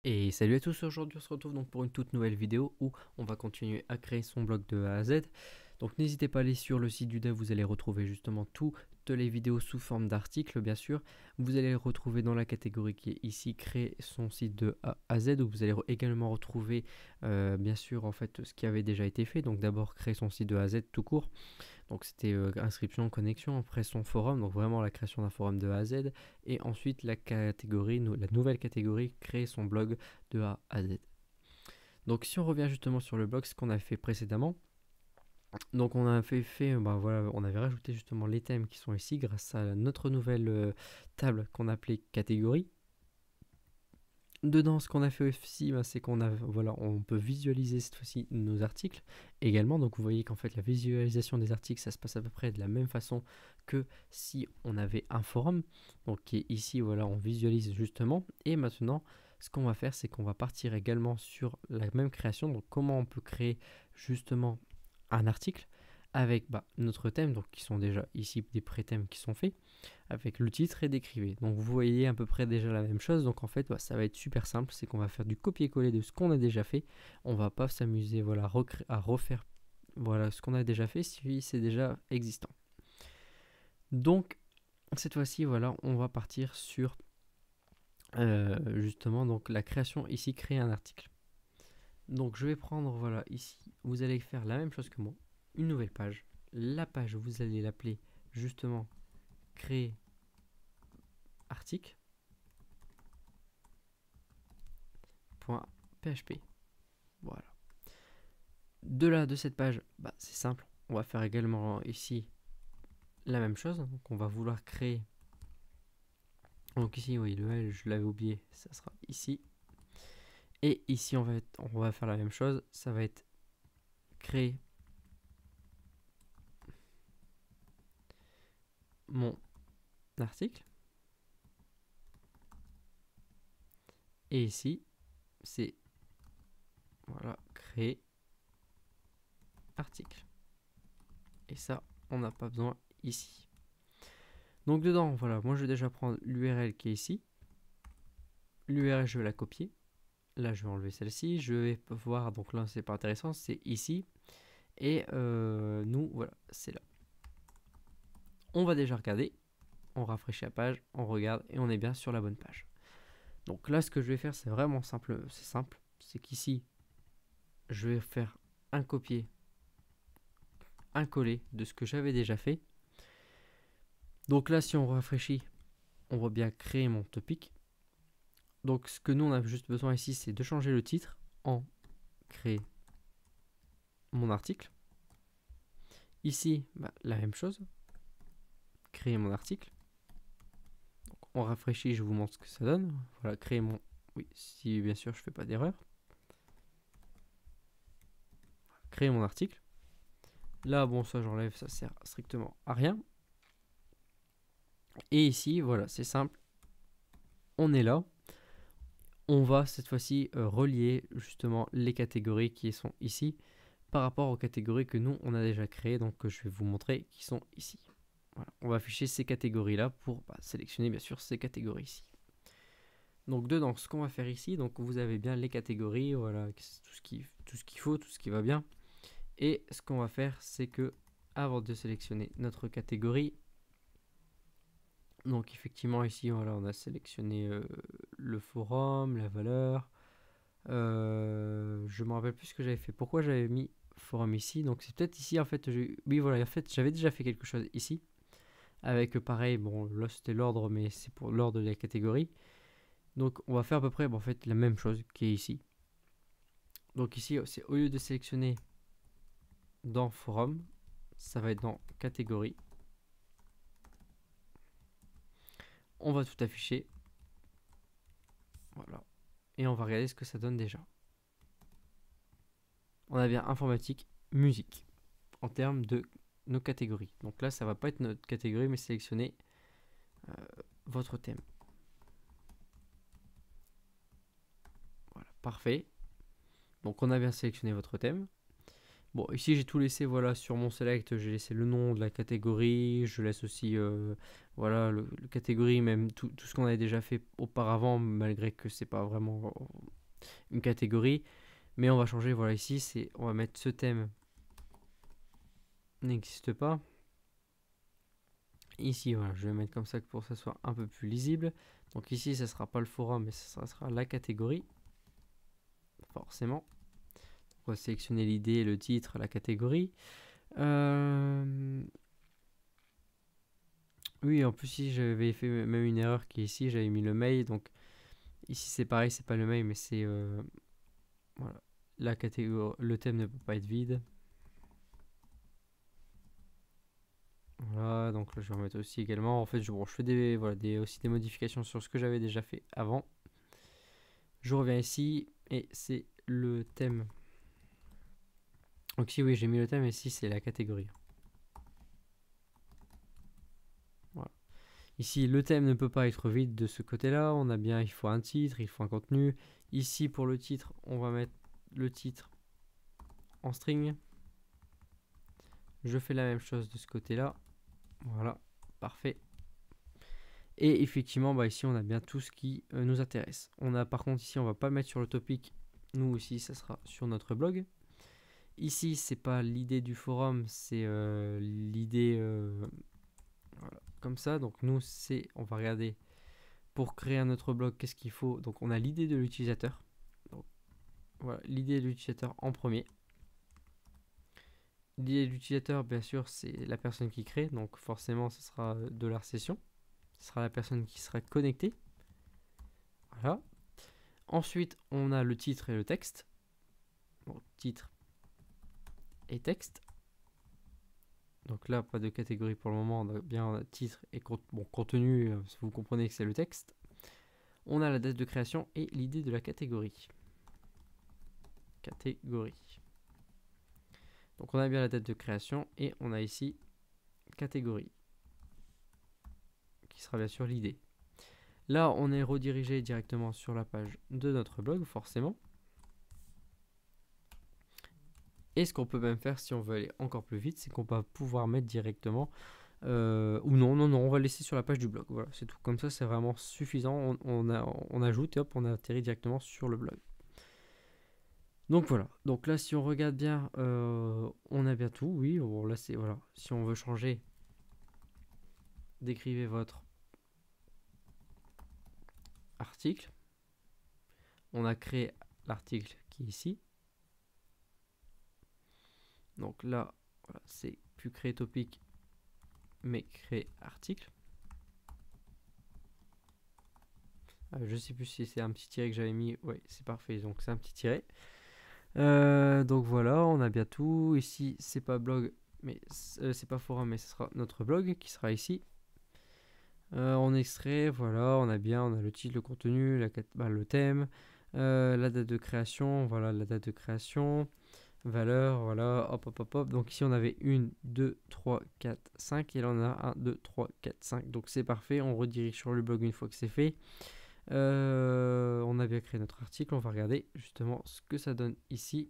Et salut à tous, aujourd'hui on se retrouve donc pour une toute nouvelle vidéo où on va continuer à créer son blog de A à Z. Donc n'hésitez pas à aller sur le site du dev, vous allez retrouver justement toutes les vidéos sous forme d'articles bien sûr. Vous allez les retrouver dans la catégorie qui est ici, créer son site de A à Z, où vous allez également retrouver bien sûr en fait ce qui avait déjà été fait. Donc d'abord créer son site de A à Z tout court. Donc c'était inscription, connexion, après son forum, donc vraiment la création d'un forum de A à Z, et ensuite la catégorie, la nouvelle catégorie, créer son blog de A à Z. Donc si on revient justement sur le blog, ce qu'on a fait précédemment, donc on a ben voilà, on avait rajouté justement les thèmes qui sont ici grâce à notre nouvelle table qu'on appelait catégorie. Dedans, ce qu'on a fait aussi, ben, c'est qu'on a, voilà, on peut visualiser cette fois-ci nos articles également. Donc, vous voyez qu'en fait, la visualisation des articles, ça se passe à peu près de la même façon que si on avait un forum. Donc, qui est ici, voilà, on visualise justement. Et maintenant, ce qu'on va faire, c'est qu'on va partir également sur la même création. Donc, comment on peut créer justement un article avec notre thème, donc qui sont déjà ici des pré-thèmes qui sont faits avec le titre et décrivez. Donc vous voyez à peu près déjà la même chose. Donc en fait, ça va être super simple. C'est qu'on va faire du copier-coller de ce qu'on a déjà fait. On va pas s'amuser voilà, à refaire voilà, ce qu'on a déjà fait si c'est déjà existant. Donc cette fois-ci, voilà, on va partir sur justement donc la création ici, créer un article. Donc je vais prendre, voilà, ici, vous allez faire la même chose que moi, une nouvelle page. La page, vous allez l'appeler justement créer article. .php. Voilà. De cette page, c'est simple. On va faire également ici la même chose. Donc on va vouloir créer. Donc ici, oui, le L, je l'avais oublié, ça sera ici. Et ici, on va faire la même chose. Ça va être créer mon article. Et ici, c'est voilà, créer article. Et ça, on n'a pas besoin ici. Donc dedans, voilà, moi je vais déjà prendre l'URL qui est ici. L'URL, je vais la copier. Là, je vais enlever celle-ci. Je vais voir, donc là, c'est pas intéressant, c'est ici. Et nous, voilà, c'est là. On va déjà regarder. On rafraîchit la page, on regarde et on est bien sur la bonne page. Donc là, ce que je vais faire, c'est vraiment simple. C'est simple. C'est qu'ici, je vais faire un copier, un coller de ce que j'avais déjà fait. Donc là, si on rafraîchit, on va bien créer mon topic. Donc ce que nous, on a juste besoin ici, c'est de changer le titre en créer mon article. Ici, la même chose. Créer mon article. Donc, on rafraîchit, je vous montre ce que ça donne. Voilà, créer mon... Oui, si bien sûr je fais pas d'erreur. Créer mon article. Là, bon, ça j'enlève, ça sert strictement à rien. Et ici, voilà, c'est simple. On est là. On va cette fois-ci relier justement les catégories qui sont ici par rapport aux catégories que nous, on a déjà créées. Donc, que je vais vous montrer qui sont ici. Voilà. On va afficher ces catégories-là pour sélectionner bien sûr ces catégories ici. Donc dedans, ce qu'on va faire ici, donc vous avez bien les catégories, voilà, tout ce qu'il faut, tout ce qui va bien. Et ce qu'on va faire, c'est que avant de sélectionner notre catégorie, donc effectivement ici, voilà, on a sélectionné le forum, la valeur. Je me rappelle plus ce que j'avais fait. Pourquoi j'avais mis forum ici? Donc c'est peut-être ici en fait. Oui voilà, en fait j'avais déjà fait quelque chose ici avec pareil. Bon là c'était l'ordre, mais c'est pour l'ordre de la catégorie. Donc on va faire à peu près en fait la même chose qui est ici. Donc ici c'est au lieu de sélectionner dans forum, ça va être dans catégorie. On va tout afficher. Voilà. Et on va regarder ce que ça donne déjà. On a bien informatique, musique en termes de nos catégories. Donc là, ça va pas être notre catégorie, mais sélectionner votre thème. Voilà, parfait. Donc on a bien sélectionné votre thème. Bon, ici j'ai tout laissé, voilà, sur mon select, j'ai laissé le nom de la catégorie, je laisse aussi, voilà, le catégorie, même tout ce qu'on avait déjà fait auparavant, malgré que c'est pas vraiment une catégorie. Mais on va changer, voilà, ici, on va mettre ce thème n'existe pas. Ici, voilà, je vais mettre comme ça pour que ça soit un peu plus lisible. Donc ici, ça sera pas le forum, mais ça sera la catégorie, forcément. On va sélectionner l'idée, le titre, la catégorie. Oui, en plus, ici, j'avais fait même une erreur qui est ici, j'avais mis le mail. Donc ici, c'est pareil, c'est pas le mail, mais c'est voilà, la catégorie. Le thème ne peut pas être vide. Voilà, donc là, je vais remettre aussi également. En fait, je fais aussi des modifications sur ce que j'avais déjà fait avant. Je reviens ici et c'est le thème. Donc ici, oui, j'ai mis le thème et ici, c'est la catégorie. Voilà. Ici, le thème ne peut pas être vide de ce côté-là. On a bien, il faut un titre, il faut un contenu. Ici, pour le titre, on va mettre le titre en string. Je fais la même chose de ce côté-là. Voilà, parfait. Et effectivement, bah ici, on a bien tout ce qui nous intéresse. On a par contre ici, on va pas le mettre sur le topic. Nous aussi, ça sera sur notre blog. Ici, c'est pas l'idée du forum, c'est l'idée voilà, comme ça. Donc nous, on va regarder pour créer un autre blog, qu'est-ce qu'il faut. Donc on a l'idée de l'utilisateur. Donc voilà, l'idée de l'utilisateur en premier. L'idée de l'utilisateur, bien sûr, c'est la personne qui crée. Donc forcément, ce sera $session. Ce sera la personne qui sera connectée. Voilà. Ensuite, on a le titre et le texte. Donc titre et texte. Donc là, pas de catégorie pour le moment, on a bien titre et contenu, vous comprenez que c'est le texte. On a la date de création et l'idée de la catégorie. Catégorie. Donc on a bien la date de création et on a ici catégorie, qui sera bien sûr l'idée. Là, on est redirigé directement sur la page de notre blog, forcément. Et ce qu'on peut même faire, si on veut aller encore plus vite, c'est qu'on va pouvoir mettre directement ou non, on va laisser sur la page du blog. Voilà, c'est tout. Comme ça, c'est vraiment suffisant. On ajoute et hop, on atterrit directement sur le blog. Donc voilà. Donc là, si on regarde bien, on a bien tout. Oui, bon, là, c'est voilà. Si on veut changer, décrivez votre article. On a créé l'article qui est ici. Donc là, voilà, c'est plus créer topic, mais créer article. Je sais plus si c'est un petit tiret que j'avais mis. Oui, c'est parfait. Donc c'est un petit tiret. Donc voilà, on a bien tout. Ici, c'est pas blog, mais c'est pas forum, mais ce sera notre blog qui sera ici. On extrait, voilà, on a le titre, le contenu, le thème, la date de création, voilà, la date de création, valeur, voilà, hop, hop, hop, hop. Donc ici, on avait 1, 2, 3, 4, 5, et là, on a 1, 2, 3, 4, 5. Donc c'est parfait, on redirige sur le blog une fois que c'est fait. On a bien créé notre article, on va regarder justement ce que ça donne ici.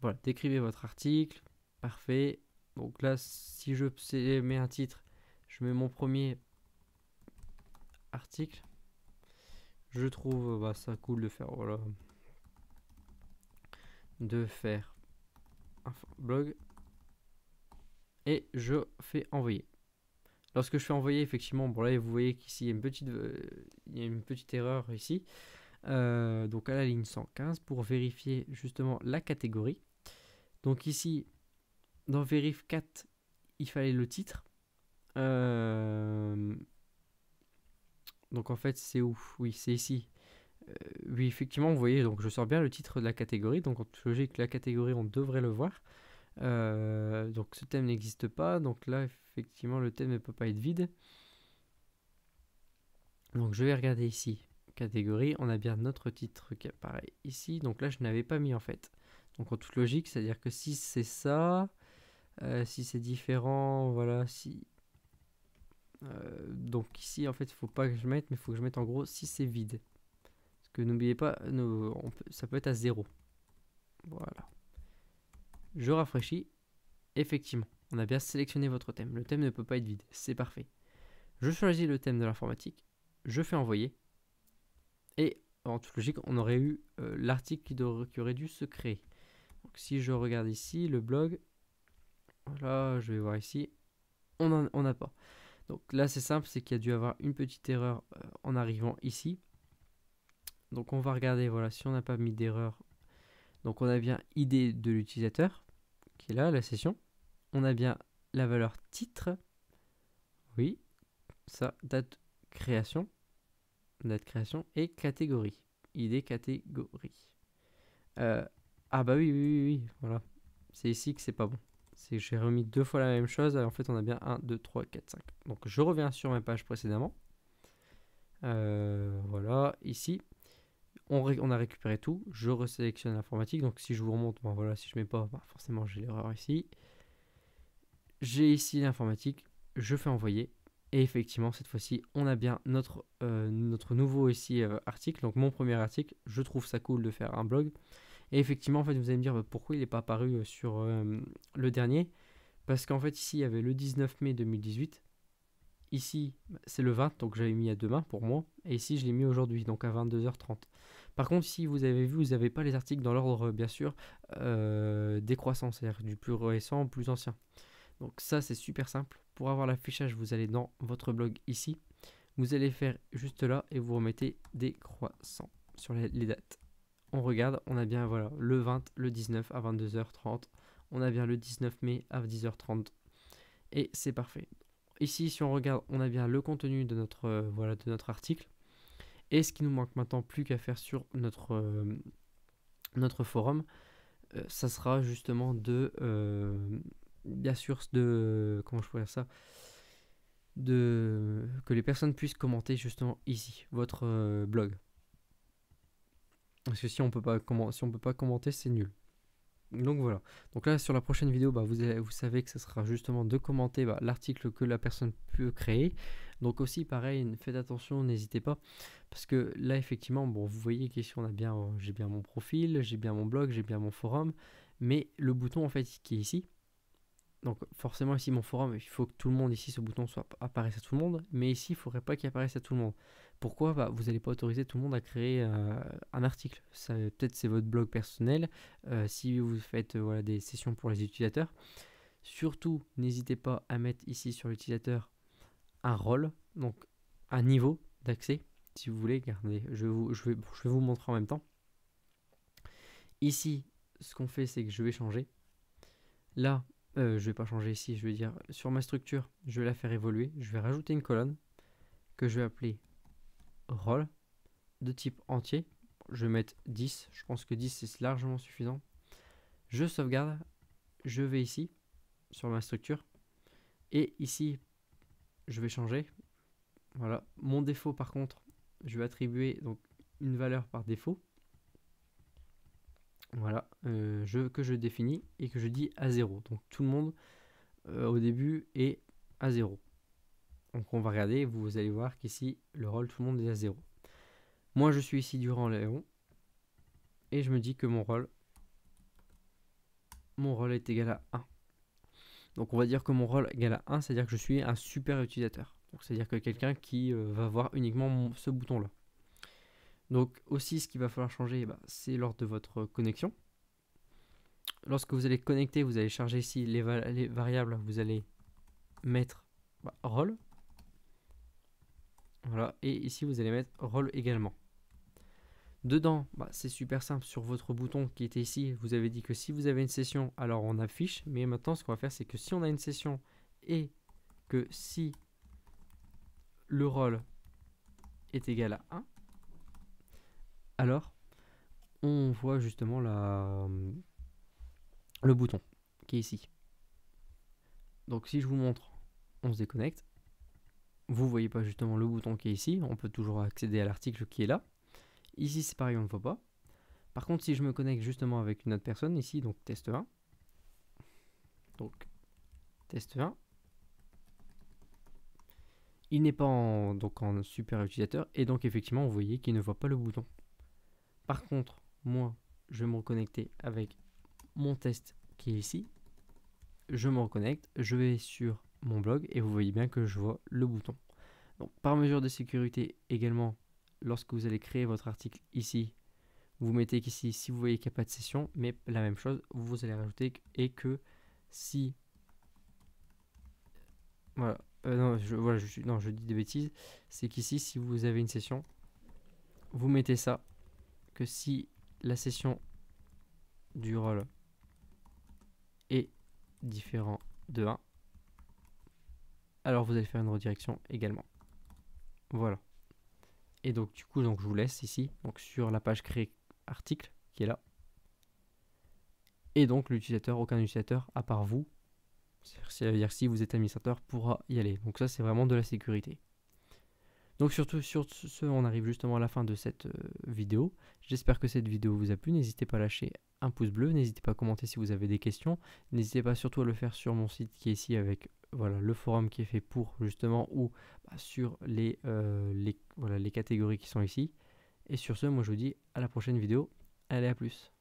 Voilà, décrivez votre article, parfait. Donc là, si je mets un titre, je mets mon premier article. Je trouve ça cool de faire, voilà, de faire un blog. Et je fais envoyer. Lorsque je fais envoyer, effectivement, bon là, vous voyez qu'ici, il y a une petite erreur ici. Donc à la ligne 115, pour vérifier justement la catégorie. Donc ici, dans Verif 4, il fallait le titre. Donc en fait, c'est où? Oui, c'est ici. Oui, effectivement, vous voyez, donc je sors bien le titre de la catégorie. Donc en toute logique, la catégorie, on devrait le voir. Donc ce thème n'existe pas. Donc là, effectivement, le thème ne peut pas être vide. Donc je vais regarder ici. Catégorie, on a bien notre titre qui apparaît ici. Donc là, je n'avais pas mis en fait. Donc en toute logique, c'est-à-dire que si c'est ça, si c'est différent, voilà, si... donc ici, en fait, il ne faut pas que je mette, mais il faut que je mette en gros si c'est vide. Parce que n'oubliez pas, ça peut être à 0. Voilà. je rafraîchis. Effectivement, on a bien sélectionné votre thème. Le thème ne peut pas être vide, c'est parfait. Je choisis le thème de l'informatique, je fais envoyer. Et en toute logique, on aurait eu l'article qui aurait dû se créer. Donc, si je regarde ici, le blog, voilà, je vais voir ici, on n'a pas. Donc là, c'est simple, c'est qu'il y a dû avoir une petite erreur en arrivant ici. Donc on va regarder, voilà, si on n'a pas mis d'erreur. Donc on a bien ID de l'utilisateur, qui est là, la session. On a bien la valeur titre. Oui, ça, date création et catégorie. ID catégorie. Ah bah oui, voilà. C'est ici que c'est pas bon. C'est que j'ai remis 2 fois la même chose. En fait, on a bien 1, 2, 3, 4, 5. Donc je reviens sur ma page précédemment. Voilà, ici. On a récupéré tout. Je resélectionne l'informatique. Donc si je vous remonte, bon, voilà, si je mets pas, bah, forcément j'ai l'erreur ici. J'ai ici l'informatique. Je fais envoyer. Et effectivement, cette fois-ci, on a bien notre nouveau ici article. Donc mon premier article, je trouve ça cool de faire un blog. Et effectivement, en fait, vous allez me dire bah, pourquoi il n'est pas apparu sur le dernier. Parce qu'en fait, ici, il y avait le 19 mai 2018. Ici, c'est le 20, donc j'avais mis à demain pour moi. Et ici, je l'ai mis aujourd'hui, donc à 22h30. Par contre, ici, vous avez vu, vous n'avez pas les articles dans l'ordre, bien sûr, décroissant, c'est-à-dire du plus récent au plus ancien. Donc ça, c'est super simple. Pour avoir l'affichage, vous allez dans votre blog ici. Vous allez faire juste là et vous remettez décroissant sur les dates. On regarde, on a bien voilà, le 20, le 19 à 22h30. On a bien le 19 mai à 10h30. Et c'est parfait. Ici, si on regarde, on a bien le contenu de notre, voilà, de notre article. Et ce qui nous manque maintenant plus qu'à faire sur notre forum, ça sera justement bien sûr, comment je pourrais dire ça, que les personnes puissent commenter justement ici, votre blog. Parce que si on peut pas commenter, c'est nul. Donc voilà. Donc là, sur la prochaine vidéo, bah, vous savez que ce sera justement de commenter l'article que la personne peut créer. Donc aussi, pareil, faites attention, n'hésitez pas. Parce que là, effectivement, bon, vous voyez qu'ici, j'ai bien mon profil, j'ai bien mon blog, j'ai bien mon forum. Mais le bouton, en fait, qui est ici. Donc forcément, ici, mon forum, il faut que tout le monde, ici, ce bouton apparaisse à tout le monde. Mais ici, il ne faudrait pas qu'il apparaisse à tout le monde. Pourquoi vous n'allez pas autoriser tout le monde à créer un article. Peut-être c'est votre blog personnel. Si vous faites voilà, des sessions pour les utilisateurs. Surtout, n'hésitez pas à mettre ici sur l'utilisateur un rôle, donc un niveau d'accès. Si vous voulez, regardez, je vais vous montrer en même temps. Ici, ce qu'on fait, c'est que je vais changer. Là, je ne vais pas changer ici, je vais dire sur ma structure, je vais la faire évoluer. Je vais rajouter une colonne que je vais appeler rôle de type entier. Je vais mettre 10. Je pense que 10 c'est largement suffisant. Je sauvegarde. Je vais ici sur ma structure. Et ici, je vais changer. Voilà. Mon défaut par contre, je vais attribuer donc une valeur par défaut. Voilà. Que je définis et que je dis à 0. Donc tout le monde au début est à 0. Donc on va regarder. Vous allez voir qu'ici, le rôle, tout le monde est à 0. Moi, je suis ici durant Léon. Et je me dis que mon rôle est égal à 1. Donc on va dire que mon rôle est égal à 1, c'est-à-dire que je suis un super utilisateur. Donc c'est-à-dire que quelqu'un qui va voir uniquement ce bouton-là. Donc aussi, ce qu'il va falloir changer, c'est lors de votre connexion. Lorsque vous allez connecter, vous allez charger ici les variables, vous allez mettre rôle. Voilà, et ici vous allez mettre rôle également. Dedans, c'est super simple, sur votre bouton qui était ici, vous avez dit que si vous avez une session, alors on affiche, mais maintenant ce qu'on va faire, c'est que si on a une session et que si le rôle est égal à 1, alors on voit justement le bouton qui est ici. Donc si je vous montre, on se déconnecte, vous voyez pas justement le bouton qui est ici, on peut toujours accéder à l'article qui est là. Ici c'est pareil, on ne le voit pas. Par contre, si je me connecte justement avec une autre personne, ici, donc test 1, donc test 1, il n'est pas en super utilisateur, et donc effectivement, vous voyez qu'il ne voit pas le bouton. Par contre, moi, je vais me reconnecter avec mon test qui est ici. Je me reconnecte, je vais sur mon blog et vous voyez bien que je vois le bouton. Donc, par mesure de sécurité également, lorsque vous allez créer votre article ici, vous mettez qu'ici, si vous voyez qu'il n'y a pas de session, mais la même chose, vous allez rajouter et que si... Voilà, non, je dis des bêtises. C'est qu'ici, si vous avez une session, vous mettez ça, que si la session du rôle est différent de 1, alors vous allez faire une redirection également. Voilà. Et donc du coup, donc, je vous laisse ici, donc sur la page créer article qui est là. Et donc l'utilisateur, aucun utilisateur à part vous, c'est-à-dire si vous êtes administrateur, pourra y aller. Donc ça, c'est vraiment de la sécurité. Donc surtout sur ce, on arrive justement à la fin de cette vidéo. J'espère que cette vidéo vous a plu. N'hésitez pas à lâcher un pouce bleu. N'hésitez pas à commenter si vous avez des questions. N'hésitez pas surtout à le faire sur mon site qui est ici avec voilà, le forum qui est fait pour justement ou sur les catégories qui sont ici. Et sur ce, moi je vous dis à la prochaine vidéo. Allez, à plus.